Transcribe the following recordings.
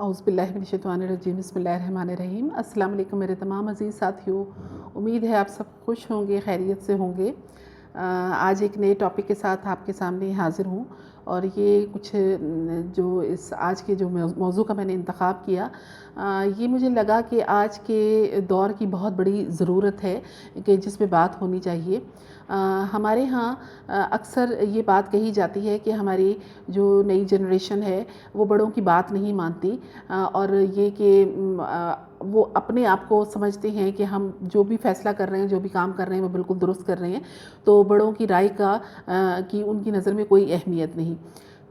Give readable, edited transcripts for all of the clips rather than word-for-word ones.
اعوذ باللہ من الشیطان الرجیم بسم اللہ الرحمن الرحیم۔ السلام علیکم میرے تمام عزیز ساتھیوں، امید ہے آپ سب خوش ہوں گے، خیریت سے ہوں گے۔ آج ایک نئے ٹاپک کے ساتھ آپ کے سامنے حاضر ہوں، اور یہ کچھ جو اس آج کے جو موضوع کا میں نے انتخاب کیا، یہ مجھے لگا کہ آج کے دور کی بہت بڑی ضرورت ہے کہ جس پہ بات ہونی چاہیے۔ ہمارے ہاں اکثر یہ بات کہی جاتی ہے کہ ہماری جو نئی جنریشن ہے وہ بڑوں کی بات نہیں مانتی، اور یہ کہ وہ اپنے آپ کو سمجھتے ہیں کہ ہم جو بھی فیصلہ کر رہے ہیں، جو بھی کام کر رہے ہیں وہ بالکل درست کر رہے ہیں، تو بڑوں کی رائے کی ان کی نظر میں کوئی اہمیت نہیں۔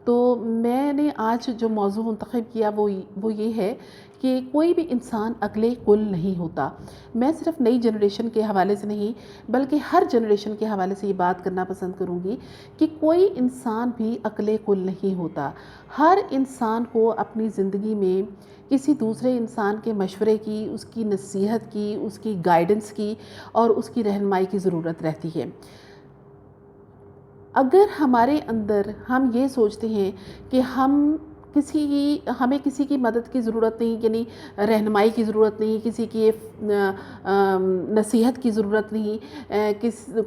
تو میں نے آج جو موضوع منتخب کیا وہ یہ ہے کہ کوئی بھی انسان عقل کل نہیں ہوتا۔ میں صرف نئی جنریشن کے حوالے سے نہیں بلکہ ہر جنریشن کے حوالے سے یہ بات کرنا پسند کروں گی کہ کوئی انسان بھی عقل کل نہیں ہوتا۔ ہر انسان کو اپنی زندگی میں کسی دوسرے انسان کے مشورے کی، اس کی نصیحت کی، اس کی گائیڈنس کی اور اس کی رہنمائی کی ضرورت رہتی ہے۔ اگر ہمارے اندر ہم یہ سوچتے ہیں کہ ہمیں کسی کی مدد کی ضرورت نہیں، یعنی رہنمائی کی ضرورت نہیں، کسی کی نصیحت کی ضرورت نہیں،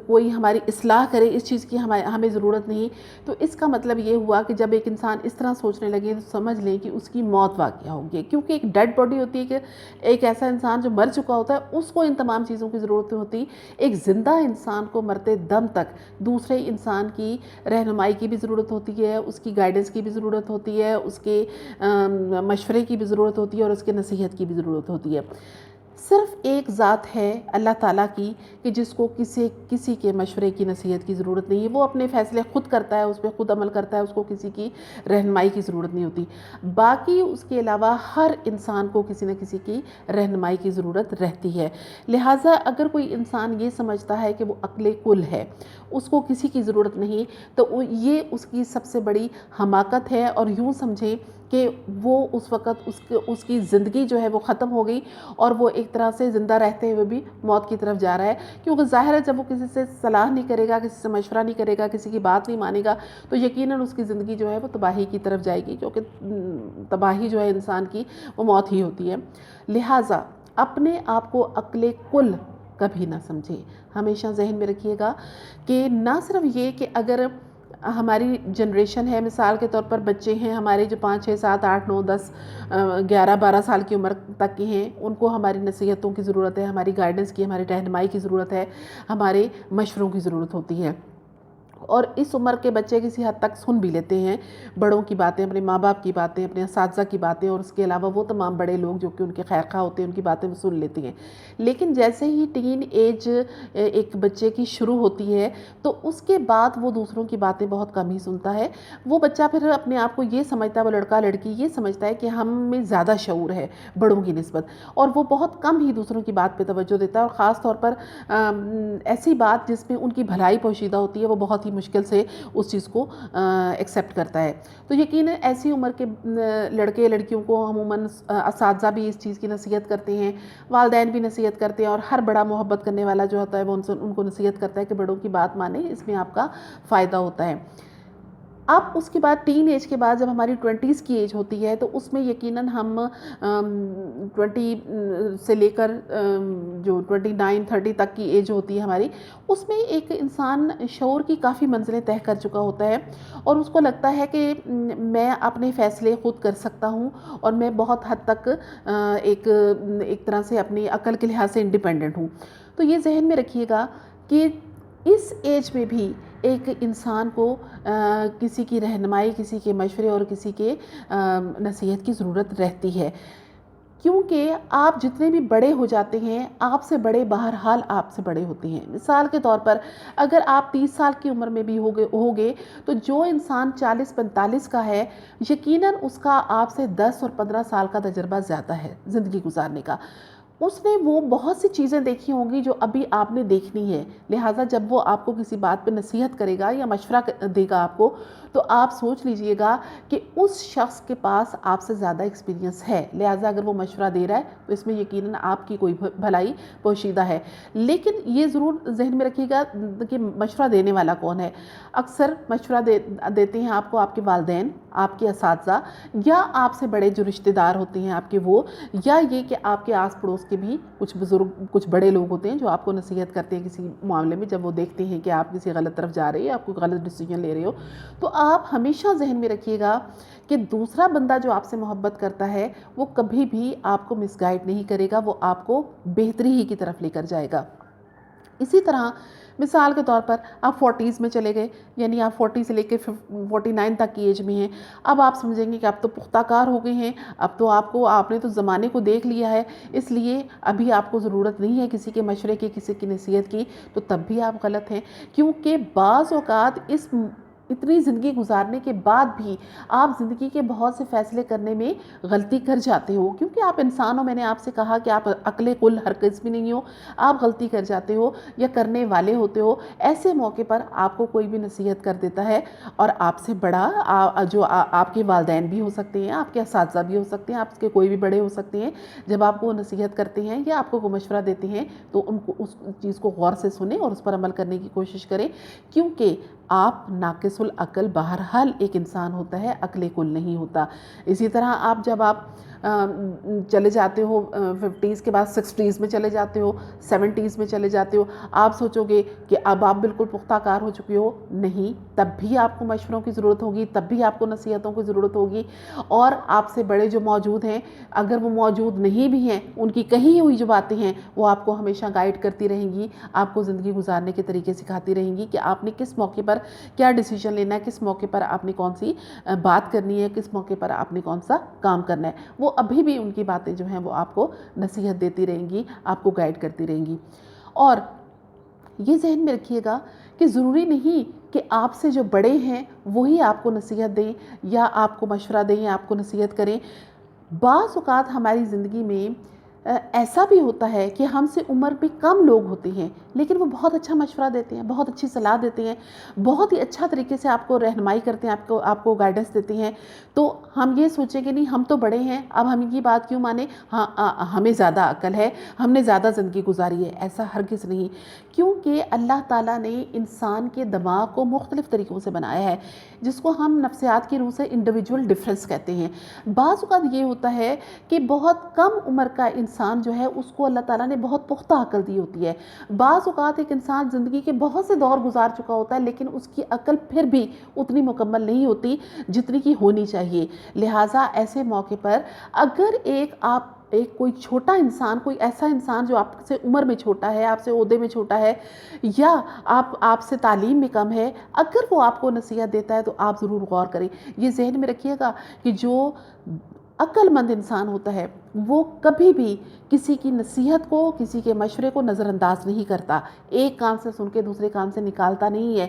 کوئی ہماری اصلاح کرے اس چیز کی ہمیں ضرورت نہیں، تو اس کا مطلب یہ ہوا کہ جب ایک انسان اس طرح سوچنے لگے تو سمجھ لیں کہ اس کی موت واقع ہوگی، کیونکہ ایک ڈیڈ باڈی ہوتی ہے کہ ایک ایسا انسان جو مر چکا ہوتا ہے اس کو ان تمام چیزوں کی ضرورت ہوتی۔ ایک زندہ انسان کو مرتے دم تک دوسرے انسان کی رہنمائی کی بھی ضرورت ہوتی ہے، اس کی گائیڈنس کی بھی ضرورت ہوتی ہے، اس کے مشورے کی بھی ضرورت ہوتی ہے اور اس کے نصیحت کی بھی ضرورت ہوتی ہے۔ صرف ایک ذات ہے اللہ تعالیٰ کی کہ جس کو کسی کے مشورے کی نصیحت کی ضرورت نہیں ہے، وہ اپنے فیصلے خود کرتا ہے، اس پہ خود عمل کرتا ہے، اس کو کسی کی رہنمائی کی ضرورت نہیں ہوتی۔ باقی اس کے علاوہ ہر انسان کو کسی نہ کسی کی رہنمائی کی ضرورت رہتی ہے۔ لہٰذا اگر کوئی انسان یہ سمجھتا ہے کہ وہ عقل کل ہے، اس کو کسی کی ضرورت نہیں، تو یہ اس کی سب سے بڑی حماقت ہے، اور یوں سمجھیں کہ وہ اس وقت اس کی زندگی جو ہے وہ ختم ہو گئی، اور وہ ایک طرح سے زندہ رہتے ہوئے بھی موت کی طرف جا رہا ہے۔ کیونکہ ظاہر ہے جب وہ کسی سے صلاح نہیں کرے گا، کسی سے مشورہ نہیں کرے گا، کسی کی بات نہیں مانے گا، تو یقیناً اس کی زندگی جو ہے وہ تباہی کی طرف جائے گی، کیونکہ تباہی جو ہے انسان کی وہ موت ہی ہوتی ہے۔ لہٰذا اپنے آپ کو عقل کل کبھی نہ سمجھے۔ ہمیشہ ذہن میں رکھیے گا کہ نہ صرف یہ کہ اگر ہماری جنریشن ہے، مثال کے طور پر بچے ہیں ہمارے جو 5 6 7 8 9 10 11 12 سال کی عمر تک کے ہیں، ان کو ہماری نصیحتوں کی ضرورت ہے، ہماری گائیڈنس کی، ہماری رہنمائی کی ضرورت ہے، ہمارے مشوروں کی ضرورت ہوتی ہے۔ اور اس عمر کے بچے کسی حد تک سن بھی لیتے ہیں بڑوں کی باتیں، اپنے ماں باپ کی باتیں، اپنے اساتذہ کی باتیں، اور اس کے علاوہ وہ تمام بڑے لوگ جو کہ ان کے خیر خواہ ہوتے ہیں ان کی باتیں وہ سن لیتے ہیں۔ لیکن جیسے ہی ٹین ایج ایک بچے کی شروع ہوتی ہے تو اس کے بعد وہ دوسروں کی باتیں بہت کم ہی سنتا ہے۔ وہ بچہ پھر اپنے آپ کو یہ سمجھتا ہے، وہ لڑکا لڑکی یہ سمجھتا ہے کہ ہم میں زیادہ شعور ہے بڑوں کی نسبت، اور وہ بہت کم ہی دوسروں کی بات پہ توجہ دیتا ہے، اور خاص طور پر ایسی بات جس میں ان کی بھلائی پوشیدہ ہوتی ہے وہ بہت ہی مشکل سے اس چیز کو ایکسیپٹ کرتا ہے۔ تو یقیناً ایسی عمر کے لڑکے لڑکیوں کو عموماً اساتذہ بھی اس چیز کی نصیحت کرتے ہیں، والدین بھی نصیحت کرتے ہیں، اور ہر بڑا محبت کرنے والا جو ہوتا ہے وہ ان کو نصیحت کرتا ہے کہ بڑوں کی بات مانیں، اس میں آپ کا فائدہ ہوتا ہے۔ اب اس کے بعد ٹین ایج کے بعد جب ہماری 20s کی ایج ہوتی ہے تو اس میں یقیناً ہم 20 سے لے کر جو 29 30 تک کی ایج ہوتی ہے ہماری، اس میں ایک انسان شعور کی کافی منزلیں طے کر چکا ہوتا ہے، اور اس کو لگتا ہے کہ میں اپنے فیصلے خود کر سکتا ہوں، اور میں بہت حد تک ایک طرح سے اپنی عقل کے لحاظ سے انڈیپینڈنٹ ہوں۔ تو یہ ذہن میں رکھیے گا کہ اس ایج میں بھی ایک انسان کو کسی کی رہنمائی، کسی کے مشورے اور کسی کے نصیحت کی ضرورت رہتی ہے، کیونکہ آپ جتنے بھی بڑے ہو جاتے ہیں آپ سے بڑے بہرحال آپ سے بڑے ہوتے ہیں۔ مثال کے طور پر اگر آپ 30 سال کی عمر میں بھی ہوگے تو جو انسان 40 45 کا ہے یقیناً اس کا آپ سے 10 اور 15 سال کا تجربہ زیادہ ہے زندگی گزارنے کا۔ اس نے وہ بہت سی چیزیں دیکھی ہوں گی جو ابھی آپ نے دیکھنی ہے، لہٰذا جب وہ آپ کو کسی بات پہ نصیحت کرے گا یا مشورہ دے گا آپ کو، تو آپ سوچ لیجئے گا کہ اس شخص کے پاس آپ سے زیادہ ایکسپیرینس ہے، لہٰذا اگر وہ مشورہ دے رہا ہے تو اس میں یقیناً آپ کی کوئی بھلائی پوشیدہ ہے۔ لیکن یہ ضرور ذہن میں رکھیے گا کہ مشورہ دینے والا کون ہے۔ اکثر مشورہ دیتے ہیں آپ کو آپ کے والدین، آپ کے اساتذہ یا آپ سے بڑے جو رشتہ دار ہوتے ہیں آپ کے وہ، یا یہ کہ آپ کے آس پڑوس کے بھی کچھ بزرگ کچھ بڑے لوگ ہوتے ہیں جو آپ کو نصیحت کرتے ہیں کسی معاملے میں، جب وہ دیکھتے ہیں کہ آپ کسی غلط طرف جا رہے ہیں، آپ کو غلط ڈیسیجن لے رہے ہو، تو آپ ہمیشہ ذہن میں رکھیے گا کہ دوسرا بندہ جو آپ سے محبت کرتا ہے وہ کبھی بھی آپ کو مس گائیڈ نہیں کرے گا، وہ آپ کو بہتری ہی کی طرف لے کر جائے گا۔ اسی طرح مثال کے طور پر آپ 40s میں چلے گئے، یعنی آپ 40 سے لے کے 49 تک کی ایج میں ہیں، اب آپ سمجھیں گے کہ آپ تو پختہ کار ہو گئے ہیں، اب تو آپ نے تو زمانے کو دیکھ لیا ہے، اس لیے ابھی آپ کو ضرورت نہیں ہے کسی کے مشورے کی، کسی کی نصیحت کی، تو تب بھی آپ غلط ہیں، کیونکہ بعض اوقات اتنی زندگی گزارنے کے بعد بھی آپ زندگی کے بہت سے فیصلے کرنے میں غلطی کر جاتے ہو، کیونکہ آپ انسان ہو، میں نے آپ سے کہا کہ آپ عقل کل ہرگز بھی نہیں ہو، آپ غلطی کر جاتے ہو یا کرنے والے ہوتے ہو۔ ایسے موقع پر آپ کو کوئی بھی نصیحت کر دیتا ہے، اور آپ سے بڑا جو آپ کے والدین بھی ہو سکتے ہیں، آپ کے اساتذہ بھی ہو سکتے ہیں، آپ کے کوئی بھی بڑے ہو سکتے ہیں، جب آپ کو نصیحت کرتے ہیں یا آپ کو کوئی مشورہ دیتے ہیں تو ان کو اس چیز کو غور سے سنیں اور اس پر عمل کرنے کی کوشش کریں، کیونکہ آپ ناقص العقل بہرحال ایک انسان ہوتا ہے، عقل کل نہیں ہوتا۔ اسی طرح جب آپ چلے جاتے ہو 50s کے بعد 60s میں چلے جاتے ہو، 70s میں چلے جاتے ہو، آپ سوچو گے کہ اب آپ بالکل پختہ کار ہو چکے ہو، نہیں، تب بھی آپ کو مشوروں کی ضرورت ہوگی، تب بھی آپ کو نصیحتوں کی ضرورت ہوگی، اور آپ سے بڑے جو موجود ہیں، اگر وہ موجود نہیں بھی ہیں، ان کی کہی ہوئی جو باتیں ہیں وہ آپ کو ہمیشہ گائیڈ کرتی رہیں گی، آپ کو زندگی گزارنے کے طریقے سکھاتی رہیں گی کہ آپ نے کس موقع پر کیا ڈیسیجن لینا ہے، کس موقع پر آپ نے کون سی بات کرنی ہے، کس موقع پر آپ نے کون سا کام کرنا ہے، وہ ابھی بھی ان کی باتیں جو ہیں وہ آپ کو نصیحت دیتی رہیں گی، آپ کو گائیڈ کرتی رہیں گی۔ اور یہ ذہن میں رکھیے گا کہ ضروری نہیں کہ آپ سے جو بڑے ہیں وہی آپ کو نصیحت دیں یا آپ کو مشورہ دیں یا آپ کو نصیحت کریں۔ بعض اوقات ہماری زندگی میں ایسا بھی ہوتا ہے کہ ہم سے عمر بھی کم لوگ ہوتے ہیں، لیکن وہ بہت اچھا مشورہ دیتے ہیں، بہت اچھی صلاح دیتے ہیں، بہت ہی اچھا طریقے سے آپ کو رہنمائی کرتے ہیں، آپ کو گائیڈنس دیتے ہیں، تو ہم یہ سوچیں کہ نہیں، ہم تو بڑے ہیں، اب ہم ان کی بات کیوں مانیں، ہاں ہمیں زیادہ عقل ہے، ہم نے زیادہ زندگی گزاری ہے۔ ایسا ہرگز نہیں، کیونکہ اللہ تعالیٰ نے انسان کے دماغ کو مختلف طریقوں سے بنایا ہے، جس کو ہم نفسیات کی روح سے انڈیویجول ڈفرینس کہتے ہیں۔ بعض اوقات یہ ہوتا ہے کہ بہت کم عمر کا انسان جو ہے اس کو اللہ تعالیٰ نے بہت پختہ عقل دی ہوتی ہے۔ بعض اوقات ایک انسان زندگی کے بہت سے دور گزار چکا ہوتا ہے، لیکن اس کی عقل پھر بھی اتنی مکمل نہیں ہوتی جتنی کی ہونی چاہیے۔ لہٰذا ایسے موقع پر اگر کوئی چھوٹا انسان، کوئی ایسا انسان جو آپ سے عمر میں چھوٹا ہے، آپ سے عہدے میں چھوٹا ہے، یا آپ سے تعلیم میں کم ہے، اگر وہ آپ کو نصیحت دیتا ہے تو آپ ضرور غور کریں۔ یہ ذہن میں رکھیے گا کہ جو عقل مند انسان ہوتا ہے وہ کبھی بھی کسی کی نصیحت کو، کسی کے مشورے کو نظر انداز نہیں کرتا، ایک کان سے سن کے دوسرے کان سے نکالتا نہیں ہے۔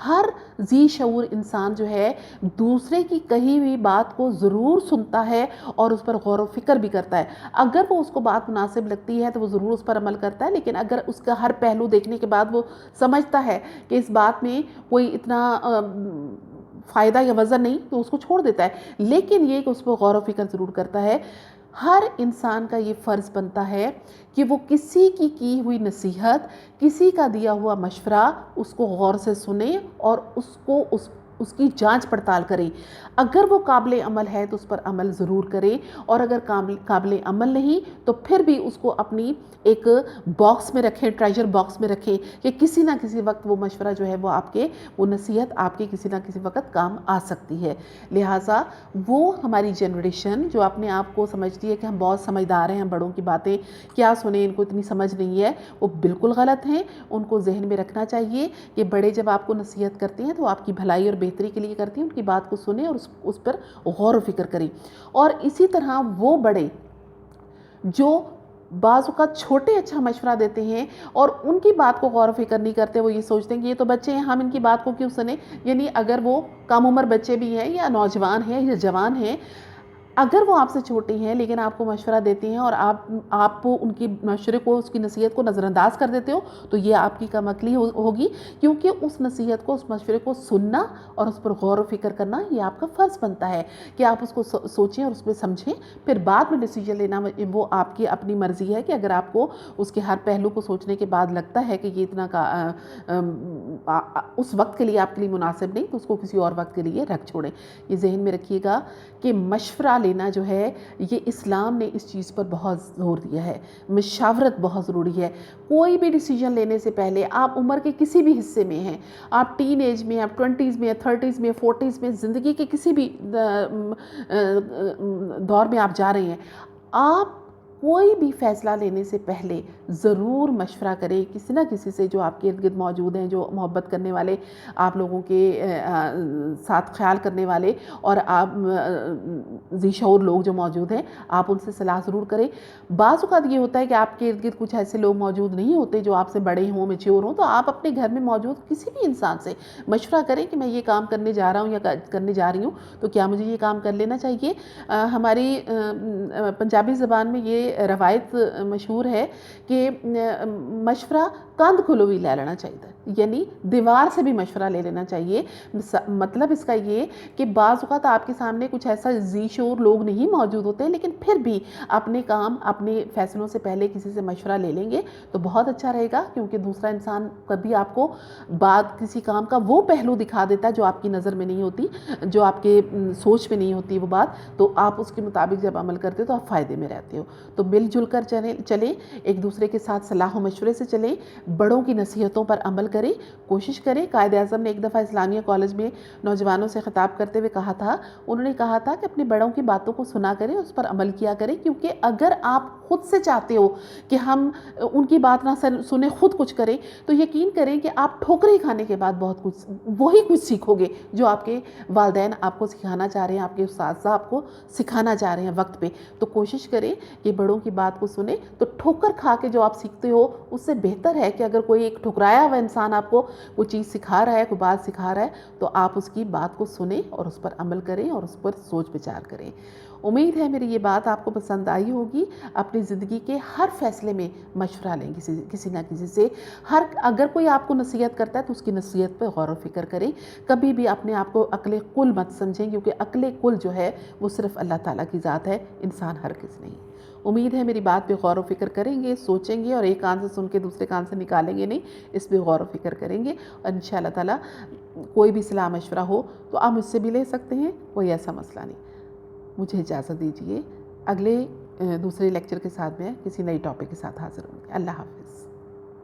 ہر ذی شعور انسان جو ہے دوسرے کی کہی ہوئی بات کو ضرور سنتا ہے اور اس پر غور و فکر بھی کرتا ہے۔ اگر وہ اس کو بات مناسب لگتی ہے تو وہ ضرور اس پر عمل کرتا ہے، لیکن اگر اس کا ہر پہلو دیکھنے کے بعد وہ سمجھتا ہے کہ اس بات میں کوئی اتنا فائدہ یا وزن نہیں تو اس کو چھوڑ دیتا ہے، لیکن یہ کہ اس پر غور و فکر ضرور کرتا ہے۔ ہر انسان کا یہ فرض بنتا ہے کہ وہ کسی کی ہوئی نصیحت، کسی کا دیا ہوا مشورہ اس کو غور سے سنے اور اس کی جانچ پڑتال کریں۔ اگر وہ قابل عمل ہے تو اس پر عمل ضرور کریں، اور اگر قابل عمل نہیں تو پھر بھی اس کو اپنی ایک باکس میں رکھیں، ٹریجر باکس میں رکھیں کہ کسی نہ کسی وقت وہ مشورہ جو ہے وہ نصیحت آپ کے کسی نہ کسی وقت کام آ سکتی ہے۔ لہٰذا وہ ہماری جنریشن جو اپنے آپ کو سمجھتی ہے کہ ہم بہت سمجھدار ہیں، ہم بڑوں کی باتیں کیا سنیں، ان کو اتنی سمجھ نہیں ہے، وہ بالکل غلط ہیں۔ ان کو ذہن میں رکھنا چاہیے کہ بڑے جب آپ کو نصیحت کرتے ہیں تو آپ کی بھلائی اور بہتری کے لیے کرتے ہیں، ان کی بات کو سنیں اور اس پر غور و فکر کریں۔ اور اسی طرح وہ بڑے جو بعض اوقات چھوٹے اچھا مشورہ دیتے ہیں اور ان کی بات کو غور و فکر نہیں کرتے، وہ یہ سوچتے ہیں کہ یہ تو بچے ہیں، ہم ان کی بات کو کیوں سنیں، یعنی اگر وہ کم عمر بچے بھی ہیں یا نوجوان ہیں یا جوان ہیں، اگر وہ آپ سے چھوٹے ہیں لیکن آپ کو مشورہ دیتے ہیں اور آپ ان کی مشورے کو، اس کی نصیحت کو نظر انداز کر دیتے ہو، تو یہ آپ کی کم عقلی ہوگی، کیونکہ اس نصیحت کو، اس مشورے کو سننا اور اس پر غور و فکر کرنا یہ آپ کا فرض بنتا ہے کہ آپ اس کو سوچیں اور اس پہ سمجھیں، پھر بعد میں ڈیسیجن لینا وہ آپ کی اپنی مرضی ہے کہ اگر آپ کو اس کے ہر پہلو کو سوچنے کے بعد لگتا ہے کہ یہ اتنا اس وقت کے لیے آپ کے لیے مناسب نہیں، تو اس کو کسی اور وقت کے لیے رکھ چھوڑیں۔ یہ ذہن میں رکھیے گا کہ مشورہ لینا جو ہے، یہ اسلام نے اس چیز پر بہت زور دیا ہے، مشاورت بہت ضروری ہے۔ کوئی بھی ڈیسیجن لینے سے پہلے، آپ عمر کے کسی بھی حصے میں ہیں، آپ ٹین ایج میں، آپ 20s میں، 30s میں، 40s میں، زندگی کے کسی بھی دور میں آپ جا رہے ہیں، آپ کوئی بھی فیصلہ لینے سے پہلے ضرور مشورہ کریں کسی نہ کسی سے جو آپ کے ارد گرد موجود ہیں، جو محبت کرنے والے، آپ لوگوں کے ساتھ خیال کرنے والے اور آپ ذی شعور لوگ جو موجود ہیں، آپ ان سے صلاح ضرور کریں۔ بعض اوقات یہ ہوتا ہے کہ آپ کے ارد گرد کچھ ایسے لوگ موجود نہیں ہوتے جو آپ سے بڑے ہوں، میچور ہوں، تو آپ اپنے گھر میں موجود کسی بھی انسان سے مشورہ کریں کہ میں یہ کام کرنے جا رہا ہوں یا کرنے جا رہی ہوں، تو کیا مجھے یہ کام کر لینا چاہیے۔ ہماری پنجابی زبان میں یہ روایت مشہور ہے کہ مشورہ کاند کھلو بھی لے لینا چاہیے، یعنی دیوار سے بھی مشورہ لے لینا چاہیے۔ مطلب اس کا یہ کہ بعض اوقات آپ کے سامنے کچھ ایسا ذی شعور لوگ نہیں موجود ہوتے، لیکن پھر بھی اپنے کام، اپنے فیصلوں سے پہلے کسی سے مشورہ لے لیں گے تو بہت اچھا رہے گا، کیونکہ دوسرا انسان کبھی آپ کو کسی کام کا وہ پہلو دکھا دیتا ہے جو آپ کی نظر میں نہیں ہوتی، جو آپ کے سوچ میں نہیں ہوتی وہ بات، تو آپ اس کے مطابق جب عمل کرتے ہو تو آپ فائدے میں رہتے ہو۔ تو مل جل کر چلیں، ایک دوسرے کے ساتھ صلاح و مشورے سے چلیں، بڑوں کی نصیحتوں پر عمل کریں، کوشش کریں۔ قائد اعظم نے ایک دفعہ اسلامیہ کالج میں نوجوانوں سے خطاب کرتے ہوئے کہا تھا، انہوں نے کہا تھا کہ اپنے بڑوں کی باتوں کو سنا کریں، اس پر عمل کیا کریں، کیونکہ اگر آپ خود سے چاہتے ہو کہ ہم ان کی بات نہ سنیں، خود کچھ کریں، تو یقین کریں کہ آپ ٹھوکریں کھانے کے بعد بہت کچھ وہی کچھ سیکھو گے جو آپ کے والدین آپ کو سکھانا چاہ رہے ہیں، آپ کے اساتذہ آپ کو سکھانا چاہ رہے ہیں وقت پہ۔ تو کوشش کریں کہ بڑوں کی بات کو سنیں، تو ٹھوکر کھا کے جو آپ سیکھتے ہو اس سے بہتر ہے کہ اگر کوئی ایک ٹھکرایا ہوا انسان آپ کو کوئی چیز سکھا رہا ہے، کوئی بات سکھا رہا ہے، تو آپ اس کی بات کو سنیں اور اس پر عمل کریں اور اس پر سوچ بچار کریں۔ امید ہے میری یہ بات آپ کو پسند آئی ہوگی۔ اپنی زندگی کے ہر فیصلے میں مشورہ لیں کسی نہ کسی سے، اگر کوئی آپ کو نصیحت کرتا ہے تو اس کی نصیحت پہ غور و فکر کریں۔ کبھی بھی اپنے آپ کو عقل کل مت سمجھیں، کیونکہ عقل کل جو ہے وہ صرف اللہ تعالیٰ کی ذات ہے، انسان ہرگز نہیں۔ امید ہے میری بات پہ غور و فکر کریں گے، سوچیں گے، اور ایک کان سے سن کے دوسرے کان سے نکالیں گے نہیں، اس پہ غور و فکر کریں گے، اور انشاءاللہ تعالیٰ کوئی بھی صلاح مشورہ ہو تو آپ مجھ سے بھی لے سکتے ہیں، کوئی ایسا مسئلہ نہیں۔ مجھے اجازت دیجیے، اگلے دوسرے لیکچر کے ساتھ میں کسی نئی ٹاپک کے ساتھ حاضر ہوں گی۔ اللہ حافظ۔